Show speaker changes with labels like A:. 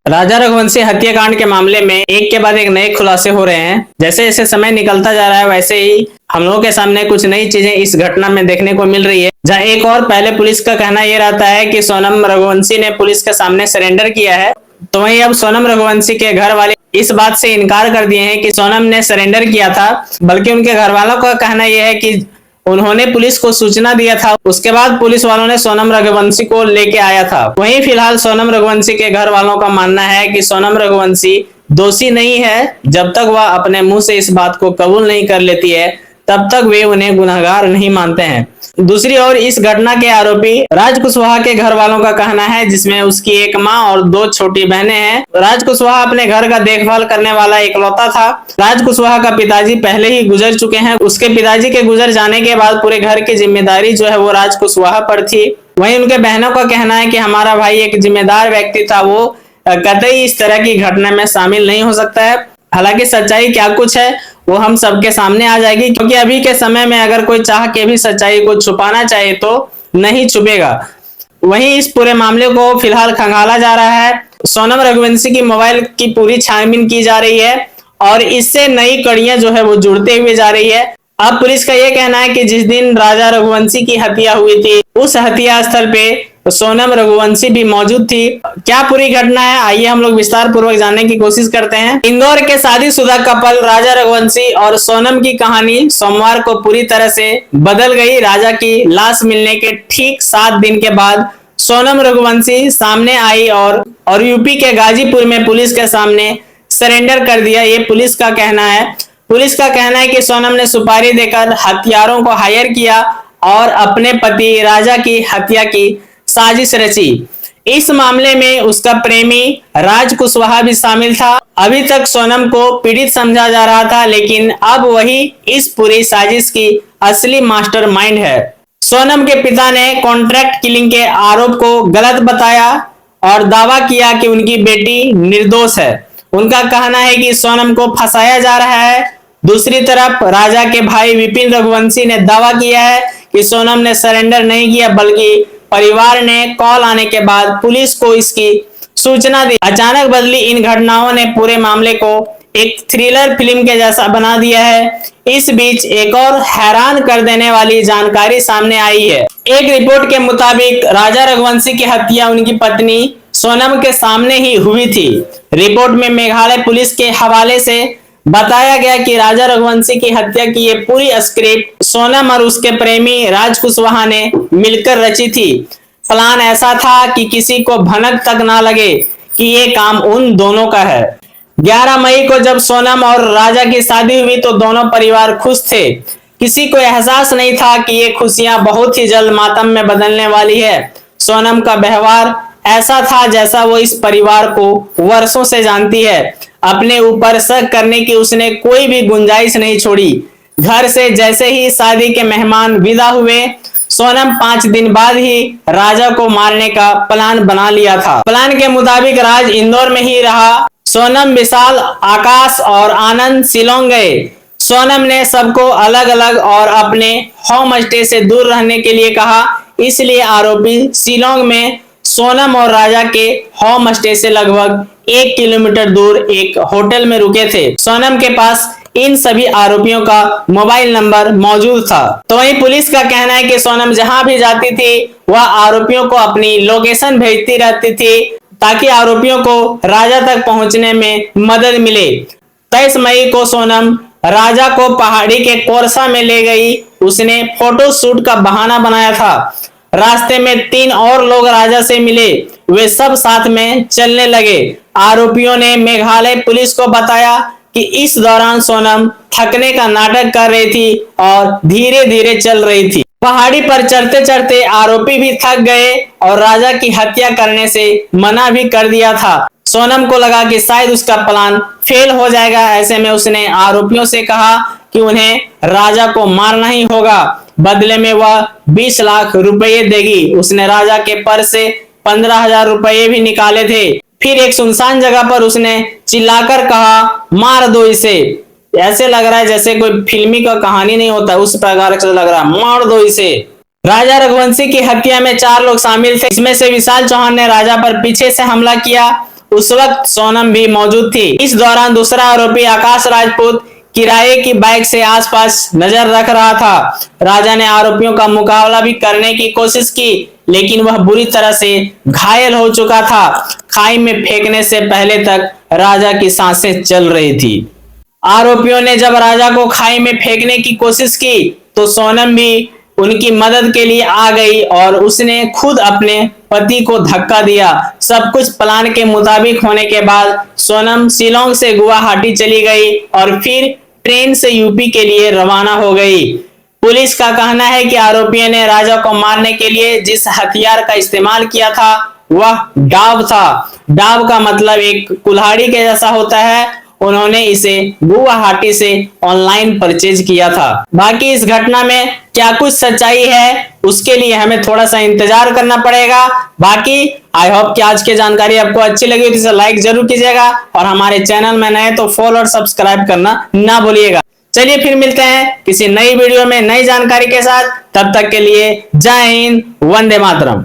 A: राजा रघुवंशी हत्याकांड के मामले में एक के बाद एक नए खुलासे हो रहे हैं। जैसे जैसे समय निकलता जा रहा है वैसे ही हम लोगों के सामने कुछ नई चीजें इस घटना में देखने को मिल रही है। जहां एक और पहले पुलिस का कहना यह रहता है कि सोनम रघुवंशी ने पुलिस के सामने सरेंडर किया है, तो वहीं अब सोनम रघुवंशी के घर वाले इस बात से इनकार कर दिए हैं कि सोनम ने सरेंडर किया था, बल्कि उनके घर वालों का कहना यह है कि उन्होंने पुलिस को सूचना दिया था, उसके बाद पुलिस वालों ने सोनम रघुवंशी को लेके आया था। वहीं फिलहाल सोनम रघुवंशी के घर वालों का मानना है कि सोनम रघुवंशी दोषी नहीं है। जब तक वह अपने मुंह से इस बात को कबूल नहीं कर लेती है तब तक वे उन्हें गुनहगार नहीं मानते हैं। दूसरी ओर इस घटना के आरोपी राज कुशवाहा के घर वालों का कहना है, जिसमें उसकी एक मां और दो छोटी बहनें हैं। राज कुशवाहा अपने घर का देखभाल करने वाला इकलौता था। राज कुशवाहा का पिताजी पहले ही गुजर चुके हैं। उसके पिताजी के गुजर जाने के बाद पूरे घर की जिम्मेदारी जो है वो राज कुशवाहा पर थी। वहीं उनके बहनों का कहना है कि हमारा भाई एक जिम्मेदार व्यक्ति था, वो कतई इस तरह की घटना में शामिल नहीं हो सकता है। हालांकि सच्चाई क्या कुछ है वो हम सबके सामने आ जाएगी, क्योंकि अभी के समय में अगर कोई चाह के भी सच्चाई को छुपाना चाहे तो नहीं छुपेगा। वहीं इस पूरे मामले को फिलहाल खंगाला जा रहा है। सोनम रघुवंशी की मोबाइल की पूरी छानबीन की जा रही है और इससे नई कड़ियां जो है वो जुड़ते हुए जा रही है। अब पुलिस का यह कहना है कि जिस दिन राजा रघुवंशी की हत्या हुई थी उस हत्या स्थल पे सोनम रघुवंशी भी मौजूद थी। क्या पूरी घटना है, आइए हम लोग विस्तार पूर्वक जानने की कोशिश करते हैं। इंदौर के शादीशुदा कपल राजा रघुवंशी और सोनम की कहानी सोमवार को पूरी तरह से बदल गई। राजा की लाश मिलने के ठीक 7 दिन के बाद सोनम रघुवंशी सामने आई और यूपी के गाजीपुर में पुलिस के सामने सरेंडर कर दिया, ये पुलिस का कहना है। पुलिस का कहना है कि सोनम ने सुपारी देकर हथियारों को हायर किया और अपने पति राजा की हत्या की साजिश रची। इस मामले में उसका प्रेमी राज कुशवाहा भी शामिल था। अभी तक सोनम को पीड़ित समझा जा रहा था, लेकिन अब वही इस पूरी साजिश की असली मास्टरमाइंड है। सोनम के पिता ने कॉन्ट्रैक्ट किलिंग के आरोप को गलत बताया और दावा किया कि उनकी बेटी निर्दोष है। उनका कहना है कि सोनम को फंसाया जा रहा है। दूसरी तरफ राजा के भाई विपिन रघुवंशी ने दावा किया है कि सोनम ने सरेंडर नहीं किया, बल्कि परिवार ने कॉल आने के बाद पुलिस को इसकी सूचना दी। अचानक बदली इन घटनाओं ने पूरे मामले को एक थ्रिलर फिल्म के जैसा बना दिया है। इस बीच एक और हैरान कर देने वाली जानकारी सामने आई है। एक रिपोर्ट के मुताबिक राजा रघुवंशी की हत्या उनकी पत्नी सोनम के सामने ही हुई थी। रिपोर्ट में मेघालय पुलिस के हवाले से बताया गया कि राजा रघुवंशी की हत्या की ये पूरी स्क्रिप्ट सोनम और उसके प्रेमी राज कुशवाहा ने मिलकर रची थी। प्लान ऐसा था कि किसी को भनक तक ना लगे कि ये काम उन दोनों का है। 11 मई को जब सोनम और राजा की शादी हुई तो दोनों परिवार खुश थे। किसी को एहसास नहीं था कि ये खुशियां बहुत ही जल्द मातम में बदलने वाली है। सोनम का व्यवहार ऐसा था जैसा वो इस परिवार को वर्षों से जानती है। अपने ऊपर शक करने की उसने कोई भी गुंजाइश नहीं छोड़ी। घर से जैसे ही शादी के मेहमान विदा हुए, सोनम 5 दिन बाद ही राजा को मारने का प्लान बना लिया था। प्लान के मुताबिक राज इंदौर में ही रहा। सोनम, विशाल, आकाश और आनंद शिलोंग गए। सोनम ने सबको अलग अलग और अपने होम स्टे से दूर रहने के लिए कहा, इसलिए आरोपी शिलोंग में सोनम और राजा के होम स्टे से लगभग 1 किलोमीटर दूर एक होटल में रुके थे। सोनम के पास इन सभी आरोपियों का मोबाइल नंबर मौजूद था। तो वहीं पुलिस का कहना है कि सोनम जहां भी जाती थी वह आरोपियों को अपनी लोकेशन भेजती रहती थी ताकि आरोपियों को राजा तक पहुंचने में मदद मिले। 23 मई को सोनम राजा को पहाड़ी के कोरसा में ले गई। उसने फोटो शूट का बहाना बनाया था। रास्ते में 3 और लोग राजा से मिले, वे सब साथ में चलने लगे। आरोपियों ने मेघालय पुलिस को बताया कि इस दौरान सोनम थकने का नाटक कर रही थी और धीरे धीरे चल रही थी। पहाड़ी पर चढ़ते चढ़ते आरोपी भी थक गए और राजा की हत्या करने से मना भी कर दिया था। सोनम को लगा कि शायद उसका प्लान फेल हो जाएगा। ऐसे में उसने आरोपियों से कहा कि उन्हें राजा को मारना ही होगा, बदले में वह 20 लाख रुपए देगी। उसने राजा के पर्स से 15,000 रुपए भी निकाले थे। फिर एक सुनसान जगह पर उसने चिल्लाकर कहा, मार दो इसे। ऐसे लग रहा है जैसे कोई फिल्मी का कहानी नहीं होता, उस प्रकार से लग रहा है, मार दो इसे। राजा रघुवंशी की हत्या में 4 लोग शामिल थे। इसमें से विशाल चौहान ने राजा पर पीछे से हमला किया। उस वक्त सोनम भी मौजूद थी। इस दौरान दूसरा आरोपी आकाश राजपूत किराए की बाइक से आसपास नजर रख रहा था। राजा ने आरोपियों का मुकाबला भी करने की कोशिश की, लेकिन वह बुरी तरह से घायल हो चुका था। खाई में फेंकने से पहले तक राजा की सांसें चल रही थी। आरोपियों ने जब राजा को खाई में फेंकने की कोशिश की तो सोनम भी उनकी मदद के लिए आ गई और उसने खुद अपने पति को धक्का दिया। सब कुछ प्लान के मुताबिक होने के बाद सोनम शिलोंग से गुवाहाटी चली गई और फिर ट्रेन से यूपी के लिए रवाना हो गई। पुलिस का कहना है कि आरोपियों ने राजा को मारने के लिए जिस हथियार का इस्तेमाल किया था वह डाव था। डाव का मतलब एक कुल्हाड़ी के जैसा होता है। उन्होंने इसे गुवाहाटी से ऑनलाइन परचेज किया था। बाकी इस घटना में क्या कुछ सच्चाई है उसके लिए हमें थोड़ा सा इंतजार करना पड़ेगा। बाकी आई होप कि आज की जानकारी आपको अच्छी लगी हो तो इसे लाइक जरूर कीजिएगा और हमारे चैनल में नए तो फॉलो और सब्सक्राइब करना ना भूलिएगा। चलिए फिर मिलते हैं किसी नई वीडियो में नई जानकारी के साथ। तब तक के लिए जय हिंद, वंदे मातरम।